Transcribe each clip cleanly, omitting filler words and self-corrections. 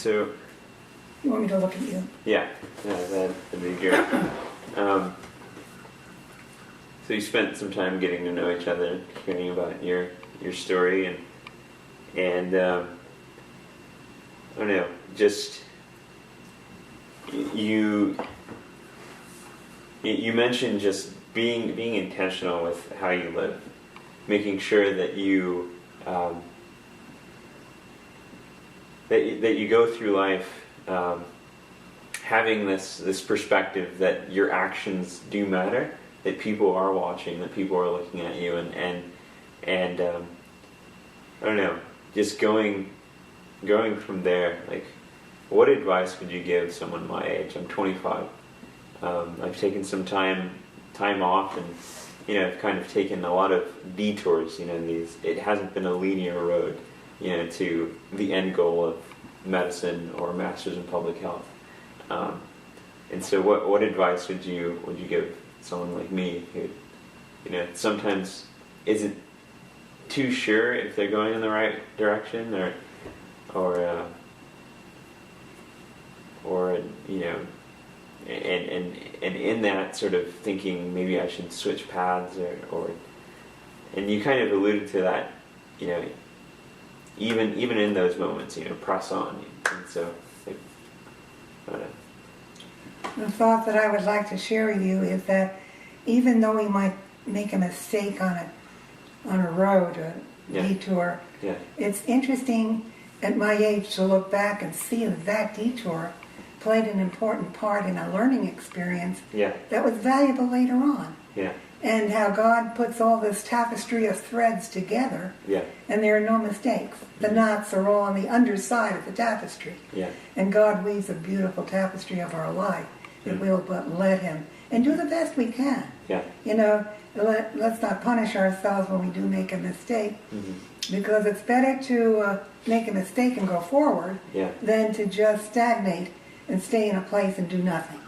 So, You want me to look at you? yeah, that'd be good. So you spent some time getting to know each other, hearing about your story, and I don't know, just you mentioned just being intentional with how you live, making sure that you that you go through life having this perspective that your actions do matter, that people are watching, that people are looking at you, and I don't know, just going from there. Like, what advice would you give someone my age? I'm 25. I've taken some time off, and I've kind of taken a lot of detours. It hasn't been a linear road, to the end goal of medicine or master's in public health. And so, what advice would you give someone like me who, sometimes isn't too sure if they're going in the right direction, or and in that sort of thinking maybe I should switch paths, and you kind of alluded to that, even in those moments, press on. And so, The thought that I would like to share with you is that even though we might make a mistake on a road, a detour, it's interesting at my age to look back and see that detour played an important part in a learning experience that was valuable later on. And how God puts all this tapestry of threads together, and there are no mistakes. The knots are all on the underside of the tapestry. And God weaves a beautiful tapestry of our life if we'll but let Him and do the best we can. Let's not punish ourselves when we do make a mistake, because it's better to make a mistake and go forward than to just stagnate and stay in a place and do nothing.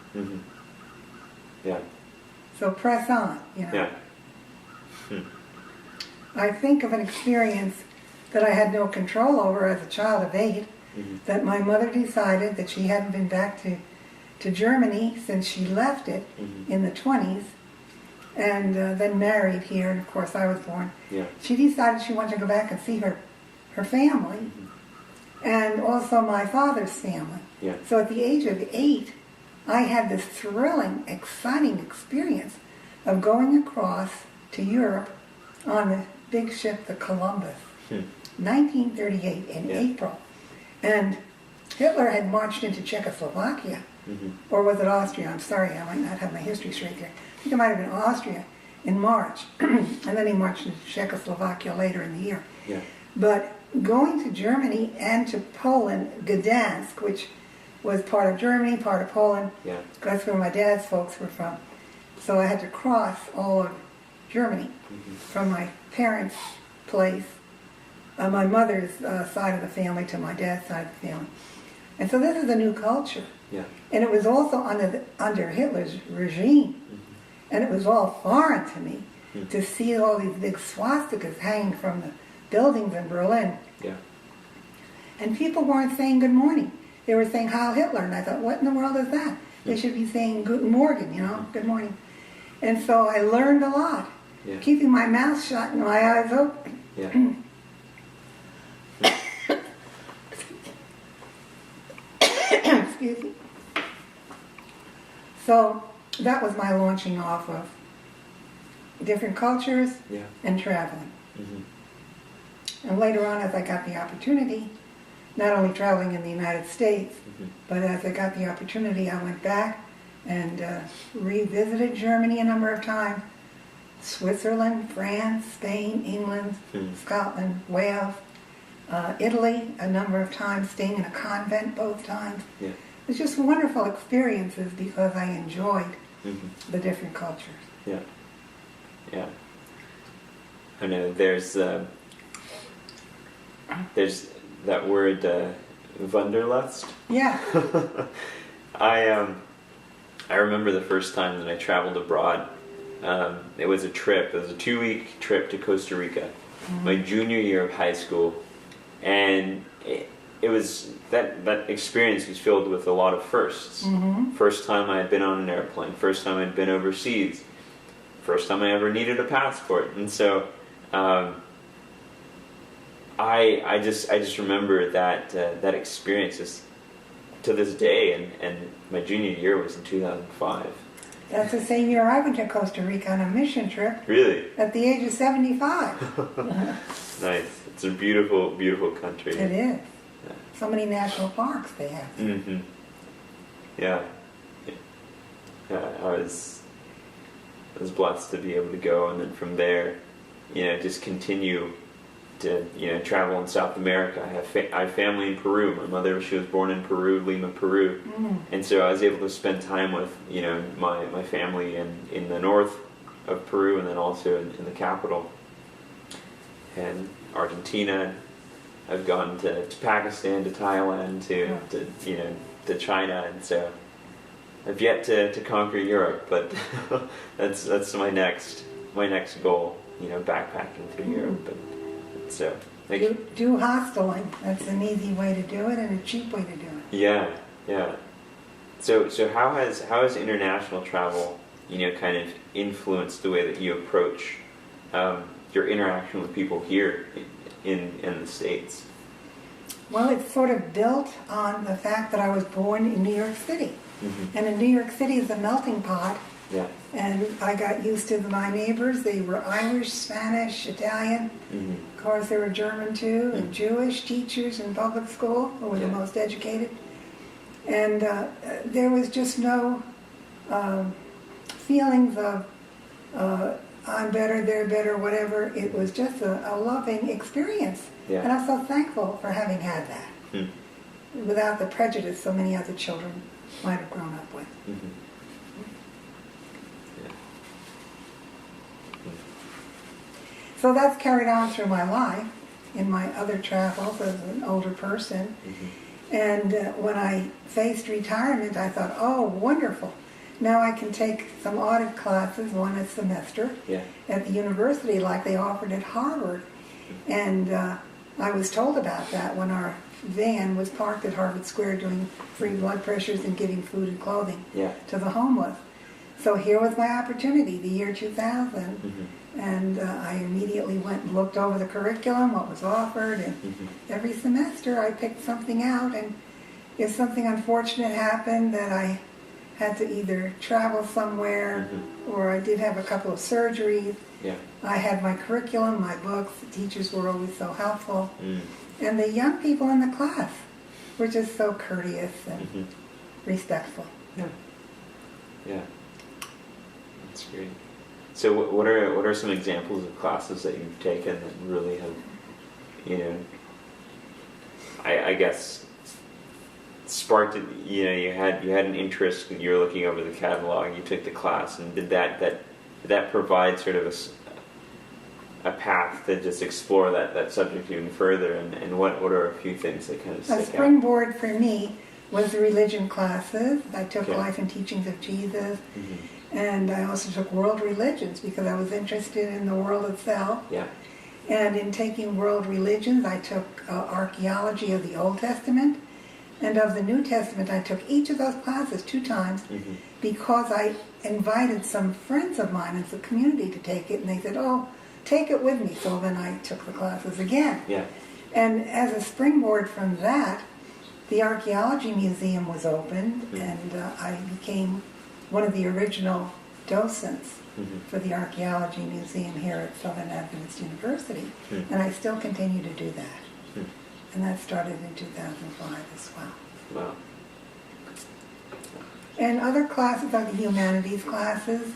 So press on, I think of an experience that I had no control over as a child of 8, that my mother decided that she hadn't been back to Germany since she left it in the 20s, and then married here, and of course I was born. She decided she wanted to go back and see her family, and also my father's family. So at the age of 8, I had this thrilling, exciting experience of going across to Europe on the big ship, the Columbus, 1938 in April. And Hitler had marched into Czechoslovakia, or was it Austria? I'm sorry, I might not have my history straight there. I think it might have been Austria in March, and then he marched into Czechoslovakia later in the year. But going to Germany and to Poland, Gdansk, which was part of Germany, part of Poland. That's where my dad's folks were from. So I had to cross all of Germany from my parents' place, my mother's side of the family, to my dad's side of the family. And so this is a new culture. And it was also under Hitler's regime. And it was all foreign to me to see all these big swastikas hanging from the buildings in Berlin. And people weren't saying good morning. They were saying Heil Hitler, and I thought, what in the world is that? They should be saying Guten Morgen, good morning. And so I learned a lot, keeping my mouth shut and my eyes open. Excuse me. So that was my launching off of different cultures and traveling. And later on, as I got the opportunity, not only traveling in the United States, but as I got the opportunity, I went back and revisited Germany a number of times, Switzerland, France, Spain, England, Scotland, Wales, Italy a number of times, staying in a convent both times. It was just wonderful experiences because I enjoyed the different cultures. I know there's that word Wanderlust. I remember the first time that I traveled abroad. It was a 2-week trip to Costa Rica, my junior year of high school, and it was that experience was filled with a lot of firsts. Mm-hmm. First time I had been on an airplane. First time I'd been overseas. First time I ever needed a passport. And so I just remember that experience is, to this day, and my junior year was in 2005. That's the same year I went to Costa Rica on a mission trip Really? at the age of 75. Nice. It's a beautiful, beautiful country. It is. So many national parks they have. Mm-hmm. Yeah. I was blessed to be able to go, and then from there, just continue to travel in South America. I have family in Peru. My mother, she was born in Peru, Lima, Peru, and so I was able to spend time with my family in the north of Peru, and then also in the capital, and Argentina. I've gone to Pakistan, to Thailand, to China, and so I've yet to conquer Europe, but that's my next goal. Backpacking through Europe, but so do hosteling. That's an easy way to do it and a cheap way to do it. Yeah. So how has international travel kind of influenced the way that you approach your interaction with people here in the States? Well, it's sort of built on the fact that I was born in New York City. Mm-hmm. And in New York City is a melting pot. Yeah. And I got used to my neighbors. They were Irish, Spanish, Italian. Mm-hmm. Of course, there were German too, and Jewish teachers in public school who were the most educated. And there was just no feelings of I'm better, they're better, whatever. It was just a loving experience. Yeah. And I'm so thankful for having had that. Without the prejudice so many other children might have grown up with. Mm-hmm. Yeah. So that's carried on through my life in my other travels as an older person. Mm-hmm. And when I faced retirement, I thought, oh, wonderful. Now I can take some audit classes, one a semester, at the university like they offered at Harvard. And I was told about that when our van was parked at Harvard Square doing free blood pressures and giving food and clothing to the homeless. So here was my opportunity, the year 2000. Mm-hmm. And I immediately went and looked over the curriculum, what was offered, and every semester I picked something out. And if something unfortunate happened that I had to either travel somewhere or I did have a couple of surgeries, I had my curriculum, my books. The teachers were always so helpful. And the young people in the class were just so courteous and respectful. Yeah. That's great. So what are some examples of classes that you've taken that really have, I guess, sparked it? You had an interest, you were looking over the catalog, you took the class, and did that provide sort of a path to just explore that subject even further? And what are a few things that kind of stick out? A springboard for me was the religion classes. I took Life and Teachings of Jesus, and I also took world religions because I was interested in the world itself. And in taking world religions, I took archaeology of the Old Testament. And of the New Testament, I took each of those classes 2 times because I invited some friends of mine in the community to take it, and they said, oh, take it with me. So then I took the classes again. And as a springboard from that, the Archaeology Museum was opened, and I became one of the original docents for the Archaeology Museum here at Southern Adventist University. And I still continue to do that. And that started in 2005 as well. Wow. And other classes are the humanities classes,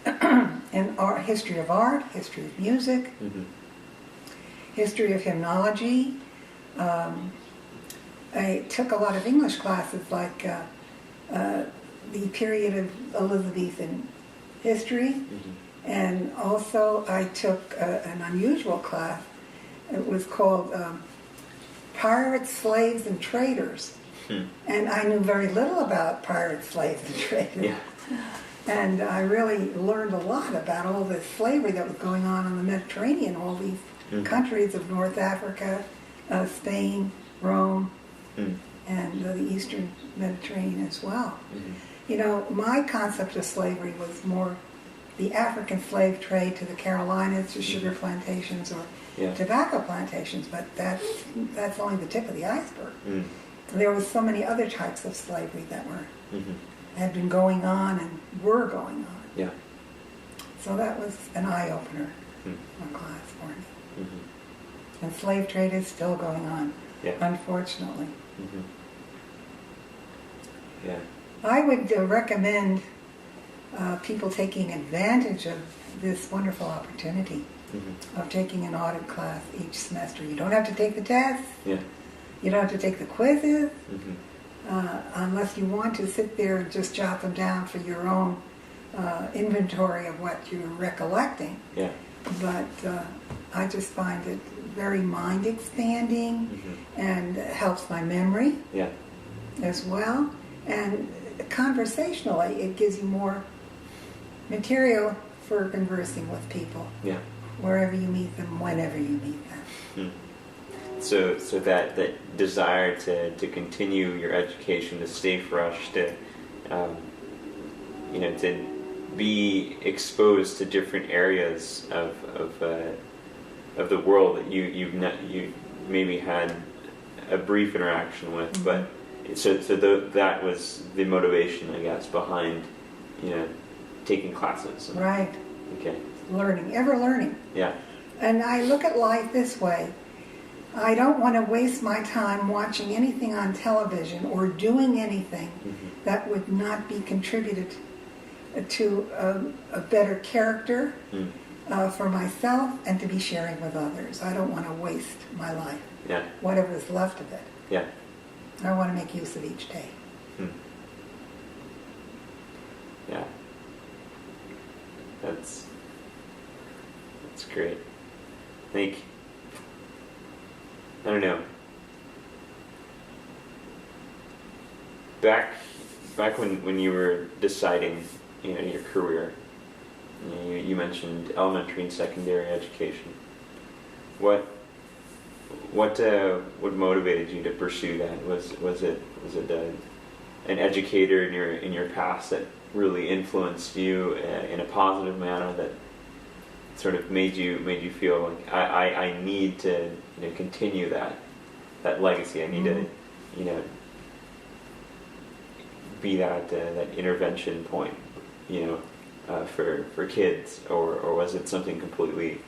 and history of art, history of music, history of hymnology. I took a lot of English classes, like the period of Elizabethan history, and also I took an unusual class. It was called Pirates, Slaves, and Traders. And I knew very little about pirates, slaves, and traders. And I really learned a lot about all this slavery that was going on in the Mediterranean, all these countries of North Africa, Spain, Rome, Eastern Mediterranean as well. Mhm. You know, my concept of slavery was more the African slave trade to the Carolinas, to sugar plantations or Yeah. tobacco plantations, but that's only the tip of the iceberg. Mm. There was so many other types of slavery that Mhm. had been going on and were going on. Yeah. So that was an eye-opener Mm. in class for me. Mhm. And slave trade is still going on, Yeah. unfortunately. Mhm. Yeah. I would recommend people taking advantage of this wonderful opportunity Mhm. of taking an audit class each semester. You don't have to take the tests. Yeah. You don't have to take the quizzes. Mhm. Unless you want to sit there and just jot them down for your own inventory of what you're recollecting. Yeah. But I just find it very mind expanding Mhm. and helps my memory Yeah. as well. And conversationally, it gives you more material for conversing with people, Yeah. wherever you meet them, whenever you meet them. Mm. So that desire to continue your education, to stay fresh, to to be exposed to different areas of the world that you maybe had a brief interaction with, Mm-hmm. but that was the motivation, I guess, behind taking classes. Right. Okay. Learning, ever learning. Yeah. And I look at life this way. I don't want to waste my time watching anything on television or doing anything Mm-hmm. that would not be contributed to a better character Mm. for myself and to be sharing with others. I don't want to waste my life, Yeah. whatever is left of it. Yeah. I want to make use of each day. Hmm. Yeah. That's great. I don't know. Back when you were deciding, your career, you mentioned elementary and secondary education. What motivated you to pursue that? Was it an educator in your past that really influenced you in a positive manner, that sort of made you feel like I need to continue that legacy. I need to be that intervention point for kids, or was it something completely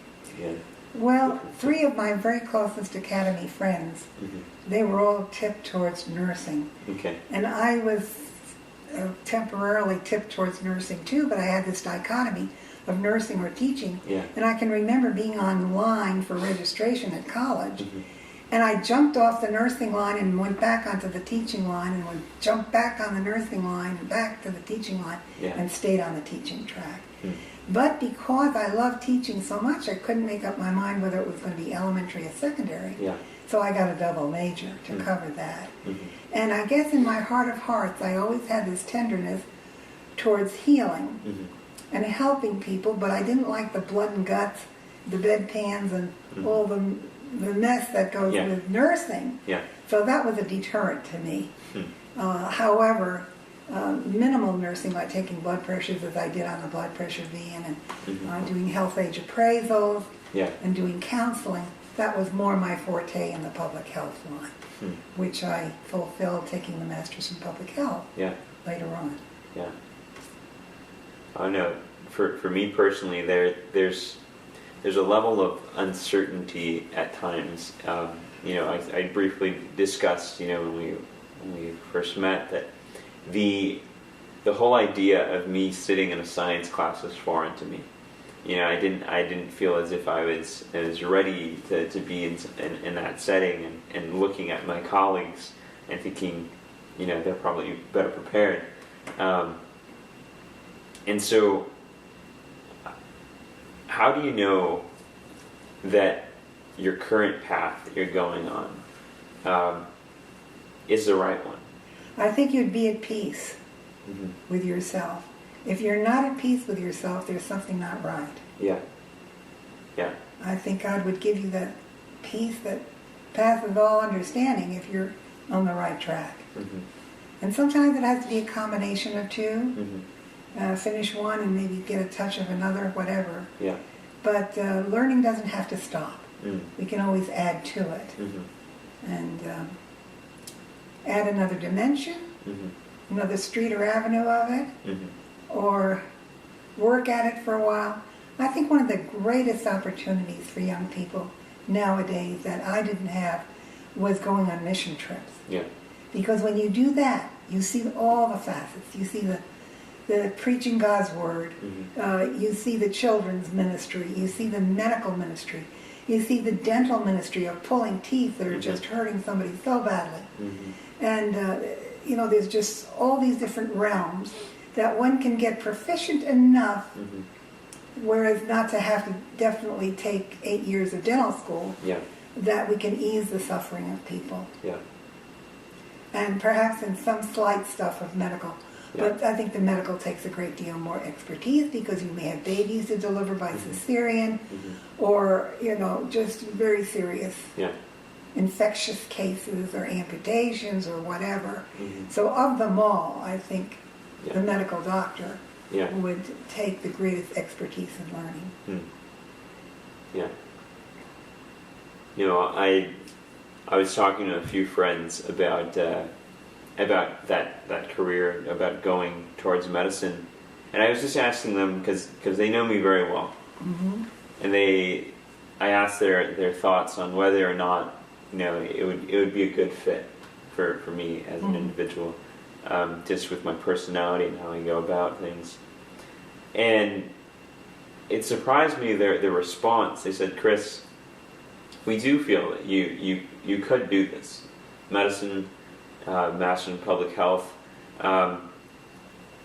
Well, 3 of my very closest academy friends, Mhm. they were all tipped towards nursing. Okay. And I was temporarily tipped towards nursing too, but I had this dichotomy of nursing or teaching. Yeah. And I can remember being online for registration at college. Mhm. And I jumped off the nursing line and went back onto the teaching line, and jumped back on the nursing line and back to the teaching line, Yeah. and stayed on the teaching track. Mm. But because I loved teaching so much, I couldn't make up my mind whether it was going to be elementary or secondary. Yeah. So I got a double major to Mm. cover that. Mhm. And I guess in my heart of hearts, I always had this tenderness towards healing Mhm. and helping people, but I didn't like the blood and guts, the bedpans, and Mhm. all the mess that goes Yeah. with nursing. Yeah. So that was a deterrent to me. Hmm. However, minimal nursing, like taking blood pressures as I did on the blood pressure van, and Mhm. doing health age appraisals, Yeah. and doing counseling, that was more my forte in the public health line, Hmm. which I fulfilled taking the Master's in Public Health Yeah. later on. Yeah. I know. For me personally, there's a level of uncertainty at times. I briefly discussed, when we first met, that the whole idea of me sitting in a science class was foreign to me. I didn't feel as if I was ready to be in that setting, and looking at my colleagues and thinking, they're probably better prepared. And so, how do you know that your current path that you're going on is the right one? I think you'd be at peace Mm-hmm. with yourself. If you're not at peace with yourself, there's something not right. Yeah. Yeah. I think God would give you that peace that passes all understanding if you're on the right track. Mm-hmm. And sometimes it has to be a combination of two. Mm-hmm. Finish one and maybe get a touch of another, whatever. Yeah. But learning doesn't have to stop. Mm. We can always add to it. Mm-hmm. And add another dimension, Mm-hmm. another street or avenue of it, Mm-hmm. or work at it for a while. I think one of the greatest opportunities for young people nowadays that I didn't have was going on mission trips. Yeah. Because when you do that, you see all the facets. You see the preaching God's word. Mm-hmm. You see the children's ministry. You see the medical ministry. You see the dental ministry of pulling teeth that are just hurting somebody so badly. Mm-hmm. And, there's just all these different realms that one can get proficient enough, whereas not to have to definitely take 8 years of dental school, Yeah. that we can ease the suffering of people. Yeah. And perhaps in some slight stuff of medical. Yeah. But I think the medical takes a great deal more expertise because you may have babies to deliver by cesarean or, just very serious Yeah. infectious cases or amputations or whatever. Mm-hmm. So of them all, I think Yeah. the medical doctor Yeah. would take the greatest expertise in learning. Yeah. I was talking to a few friends about that career, about going towards medicine, and I was just asking them because they know me very well, and I asked their thoughts on whether or not it would be a good fit for me as an individual, just with my personality and how I go about things, and it surprised me their response. They said, "Chris, we do feel that you could do this, medicine, master in public health,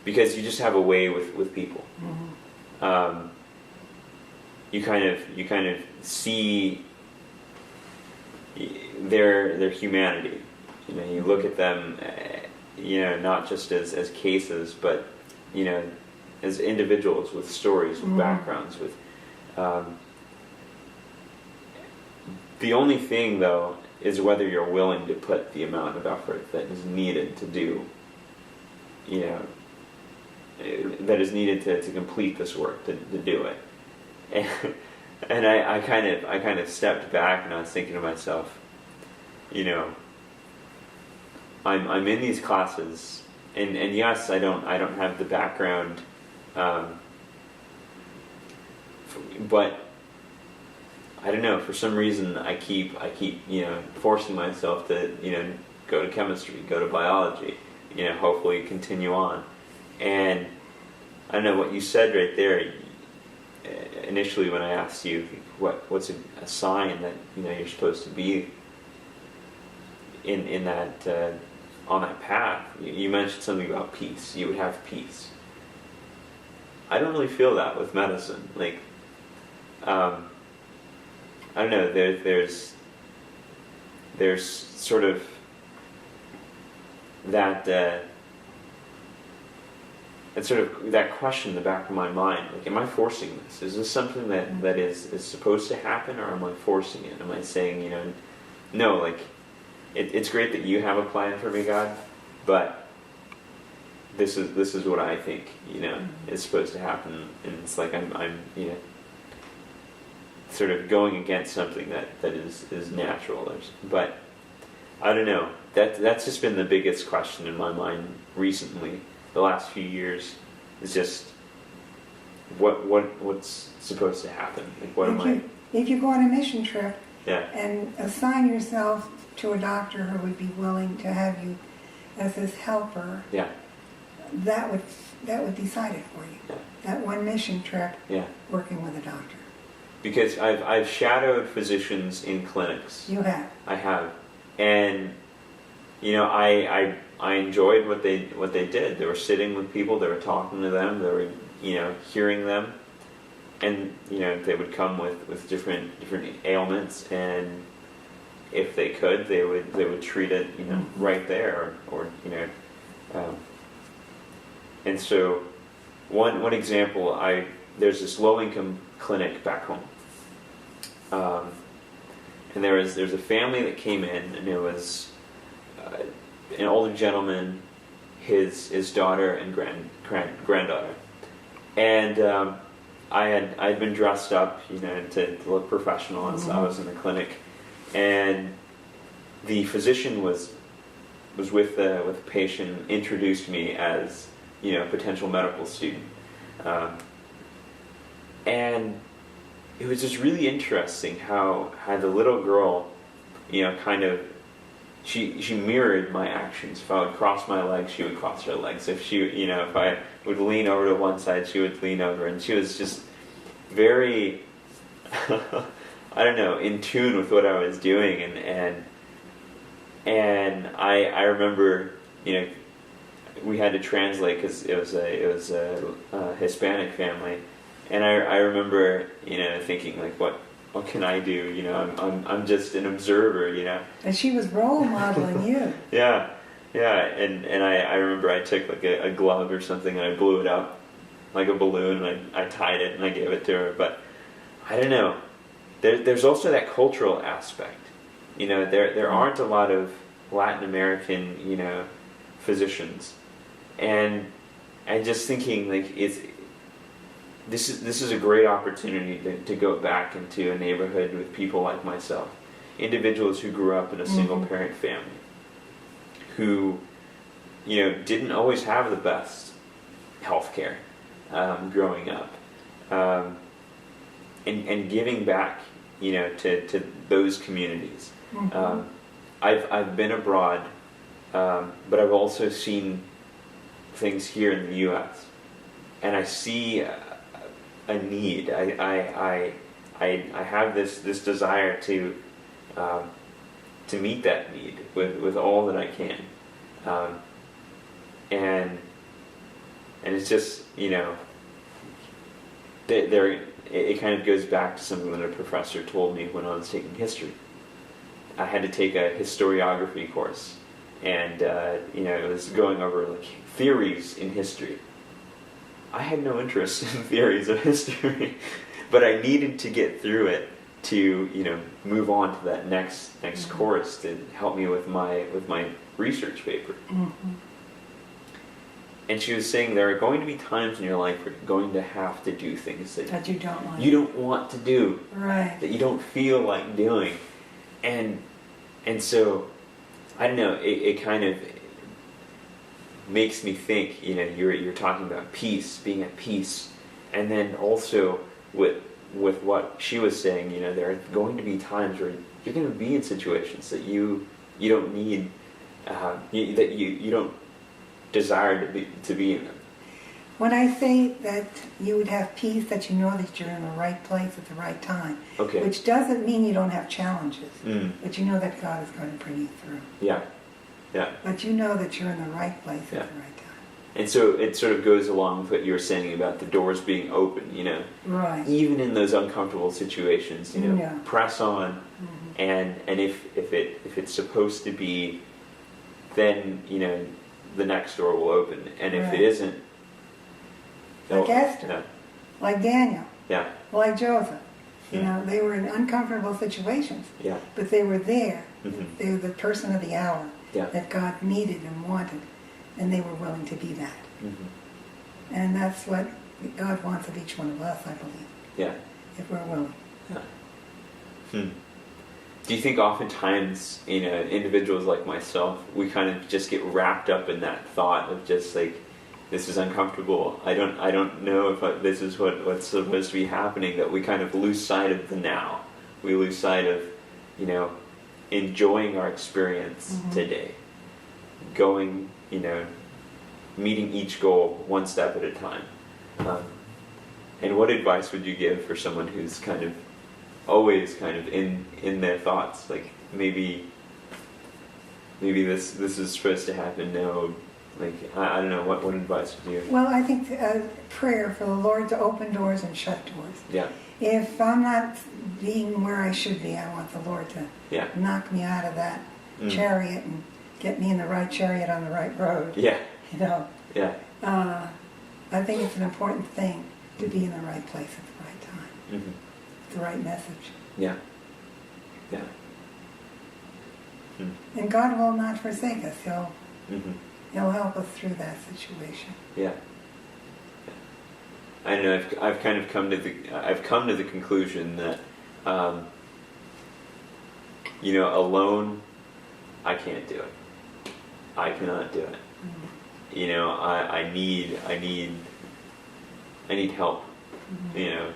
because you just have a way with people. You kind of see their humanity. You look at them, not just as cases, but as individuals with stories, with backgrounds, with." The only thing, though, is whether you're willing to put the amount of effort that is needed to do, that is needed to complete this work, to do it. And I kind of stepped back and I was thinking to myself, I'm in these classes, and yes, I don't have the background, but I don't know, for some reason I keep forcing myself to go to chemistry, go to biology, hopefully continue on. And I don't know what you said right there initially when I asked you what's a sign that you're supposed to be in that on that path. You mentioned something about peace. You would have peace. I don't really feel that with medicine. I don't know. There's sort of that question in the back of my mind. Am I forcing this? Is this something that is supposed to happen, or am I forcing it? Am I saying, no, it's great that you have a plan for me, God, but this is what I think, is supposed to happen, and it's like I'm sort of going against something that is natural. But I don't know. That's just been the biggest question in my mind recently. The last few years is just what's supposed to happen. If you go on a mission trip, yeah, and assign yourself to a doctor who would be willing to have you as his helper, yeah, that would decide it for you. Yeah. That one mission trip, yeah, working with a doctor. Because I've shadowed physicians in clinics. You have. I have, and I enjoyed what they did. They were sitting with people, they were talking to them, they were hearing them, and they would come with different ailments, and if they could, they would treat it right there, or and so one example, there's this low income clinic back home, and there's a family that came in, and it was an older gentleman, his daughter and granddaughter, and I'd been dressed up, to look professional, and so I was in the clinic, and the physician was with the patient, introduced me as a potential medical student, and it was just really interesting how the little girl, kind of, she mirrored my actions. If I would cross my legs, she would cross her legs. If if I would lean over to one side, she would lean over, and she was just very, I don't know, in tune with what I was doing, and I remember, we had to translate because it was a Hispanic family, and I remember, thinking like, what can I do? I'm just an observer, And she was role modeling you. Yeah, and I remember I took like a glove or something and I blew it up like a balloon, and I tied it and I gave it to her. But I don't know. There's also that cultural aspect. There aren't a lot of Latin American, physicians, and I'm just thinking like this is a great opportunity to go back into a neighborhood with people like myself, individuals who grew up in a single parent family, who didn't always have the best health care growing up, and giving back to those communities. I've been abroad, but I've also seen things here in the U.S. and I see a need. I have this desire to meet that need with all that I can, and it's just it kind of goes back to something that a professor told me when I was taking history. I had to take a historiography course, and it was going over like theories in history. I had no interest in theories of history, but I needed to get through it to move on to that next course to help me with my research paper. And she was saying there are going to be times in your life where you're going to have to do things that you don't want. You don't want to do. Right. That you don't feel like doing. And so, I don't know, it kind of makes me think, you're talking about peace, being at peace. And then also with what she was saying, there are going to be times where you're going to be in situations that you don't need, that you don't desire to be in them. When I say that you would have peace, that you know that you're in the right place at the right time, Okay. Which doesn't mean you don't have challenges, Mm. but you know that God is going to bring you through. Yeah. But you know that you're in the right place Yeah. at the right time. And so it sort of goes along with what you were saying about the doors being open, Right. Even in those uncomfortable situations, Yeah. press on, and if it's supposed to be, then the next door will open, and if Right. it isn't, Like Esther, yeah, like Daniel, yeah, like Joseph. They were in uncomfortable situations, yeah, but they were there. Mhm. They were the person of the hour yeah, that God needed and wanted, and they were willing to be that. mm-hmm. And that's what God wants of each one of us, I believe, Yeah. if we're willing. Do you think oftentimes, individuals like myself, we kind of just get wrapped up in that thought of just like, this is uncomfortable. I don't know if this is what's supposed to be happening. That we kind of lose sight of the now. We lose sight of, enjoying our experience today, going, meeting each goal one step at a time. And what advice would you give for someone who's kind of always kind of in their thoughts, like maybe this is supposed to happen? No, like I don't know. What advice would you? Well, I think prayer for the Lord to open doors and shut doors. Yeah. If I'm not being where I should be, I want the Lord to knock me out of that chariot and get me in the right chariot on the right road. Yeah. Yeah. I think it's an important thing to be in the right place at the right time. Mm-hmm. The right message. Yeah. Yeah. And God will not forsake us. Mm-hmm. He'll help us through that situation. Yeah. I don't know. I've kind of come to the conclusion that, alone, I can't do it. I cannot do it. Mm-hmm. I need help. Mm-hmm.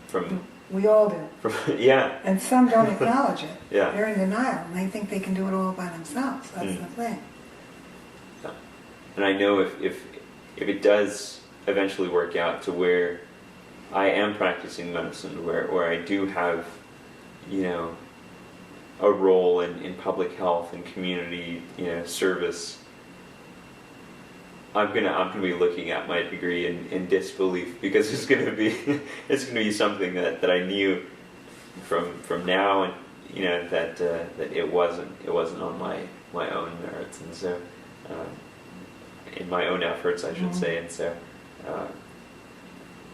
From We all do. yeah. And some don't acknowledge it. Yeah. They're in denial, and they think they can do it all by themselves. That's the thing. Yeah. And I know if it does eventually work out to where I am practicing medicine, where I do have, a role in public health and community, service, I'm gonna be looking at my degree in disbelief, because it's gonna be something that I knew from now, and that it wasn't on my own merits, and so in my own efforts, I should say, and so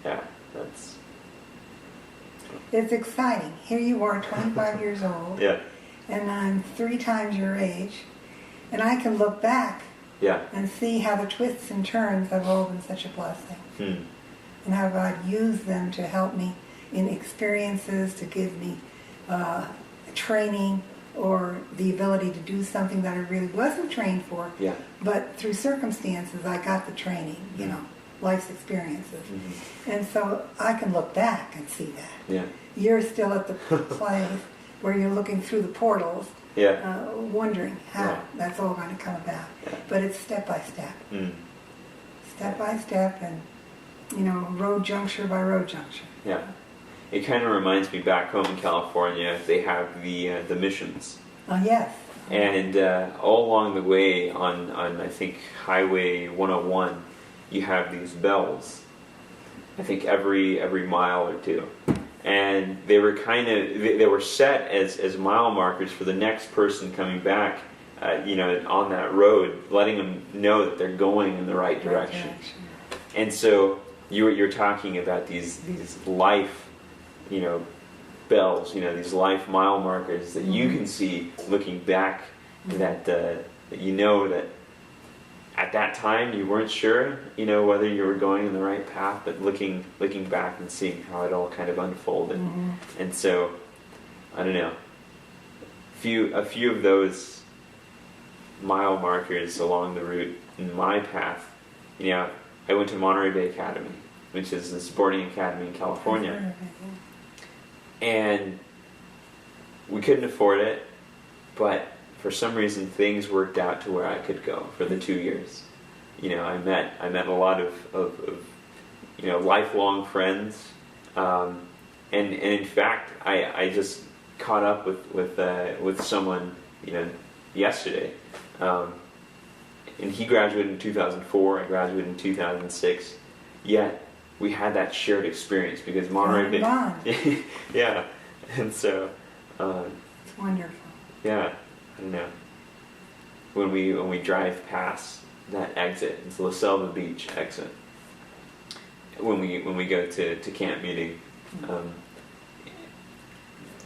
that's. It's exciting. Here you are, 25 years old, Yeah. and I'm 3 times your age, and I can look back Yeah. and see how the twists and turns have all been such a blessing, and how God used them to help me in experiences, to give me training or the ability to do something that I really wasn't trained for. Yeah. But through circumstances, I got the training, life's experiences. Mm-hmm. And so I can look back and see that. Yeah. You're still at the place where you're looking through the portals, Yeah. wondering how Yeah. that's all going to come about. Yeah. But it's step by step. Mm. Step by step, and, road juncture by road juncture. Yeah. It kind of reminds me, back home in California, they have the missions. Oh, yes. And all along the way on I think Highway 101, you have these bells. I think every mile or two, and they were they were set as mile markers for the next person coming back, on that road, letting them know that they're going in the right direction. And so you're talking about these life, bells, these life mile markers that you can see looking back, that that at that time you weren't sure, whether you were going in the right path, but looking back and seeing how it all kind of unfolded. Mm-hmm. And so, I don't know, a few of those mile markers along the route in my path. I went to Monterey Bay Academy, which is the sporting academy in California. And we couldn't afford it, but for some reason things worked out to where I could go for the 2 years. I met a lot of lifelong friends, and in fact I just caught up with someone yesterday, and he graduated in 2004. I graduated in 2006. Yet we had that shared experience because Monterey Bay. Yeah, and so it's wonderful. Yeah, I don't know. When we drive past that exit, it's La Selva Beach exit. When we go to camp meeting,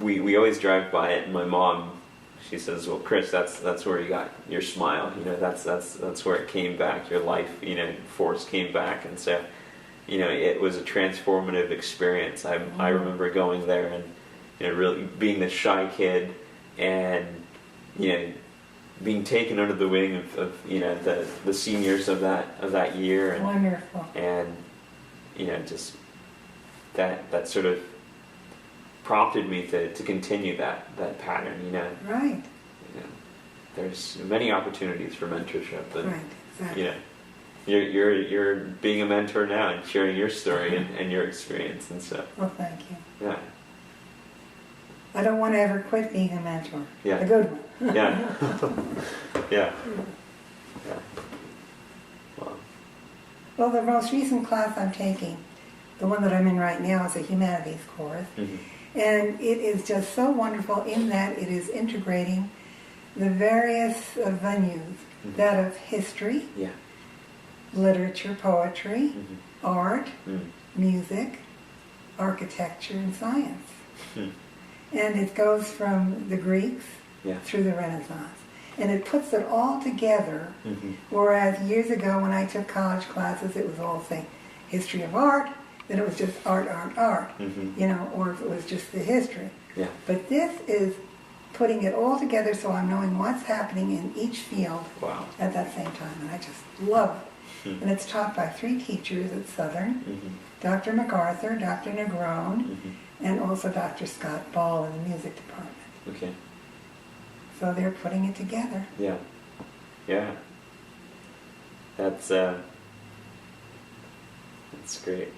we always drive by it, and my mom, she says, "Well, Chris, that's where you got your smile. That's where it came back. Your life, force came back." And so, it was a transformative experience. I remember going there and really being the shy kid, and being taken under the wing of the seniors of that year, and wonderful, and just that sort of prompted me to continue that pattern. Right. There's many opportunities for mentorship, and right, exactly. You're being a mentor now and sharing your story and your experience, and so. Well, thank you. Yeah. I don't want to ever quit being a mentor. Yeah. A good one. Yeah. Yeah. Yeah. Wow. Well, the most recent class I'm taking, the one that I'm in right now, is a humanities course. Mm-hmm. And it is just so wonderful in that it is integrating the various venues, that of history, Yeah. literature, poetry, art, Mm. music, architecture, and science. Mm. And it goes from the Greeks Yeah. through the Renaissance. and it puts it all together. Whereas years ago when I took college classes, it was all, say, history of art, then it was just art, art, art, you know, or if it was just the history. Yeah. But this is putting it all together so I'm knowing what's happening in each field Wow. at that same time, and I just love it. And it's taught by 3 teachers at Southern, Dr. MacArthur, Dr. Negron, and also Dr. Scott Ball in the music department. Okay. So they're putting it together. Yeah. Yeah. That's great.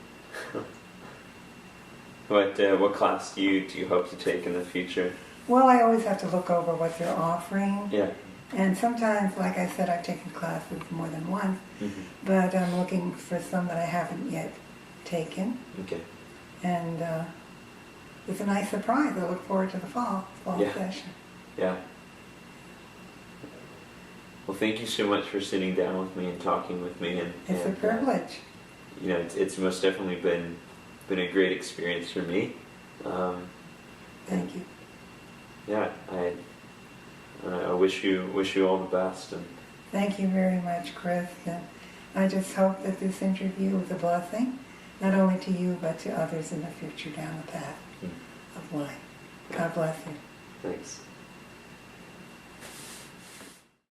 What class do you hope to take in the future? Well, I always have to look over what they're offering. Yeah. And sometimes, like I said, I've taken classes more than once, but I'm looking for some that I haven't yet taken. Okay. And it's a nice surprise. I look forward to the fall Yeah. session. Yeah. Well, thank you so much for sitting down with me and talking with me. It's a privilege. You know, it's most definitely been a great experience for me. Thank you. Yeah, I wish you all the best. And Thank you very much, Chris. And I just hope that this interview was a blessing, not only to you, but to others in the future down the path of life. God bless you. thanks.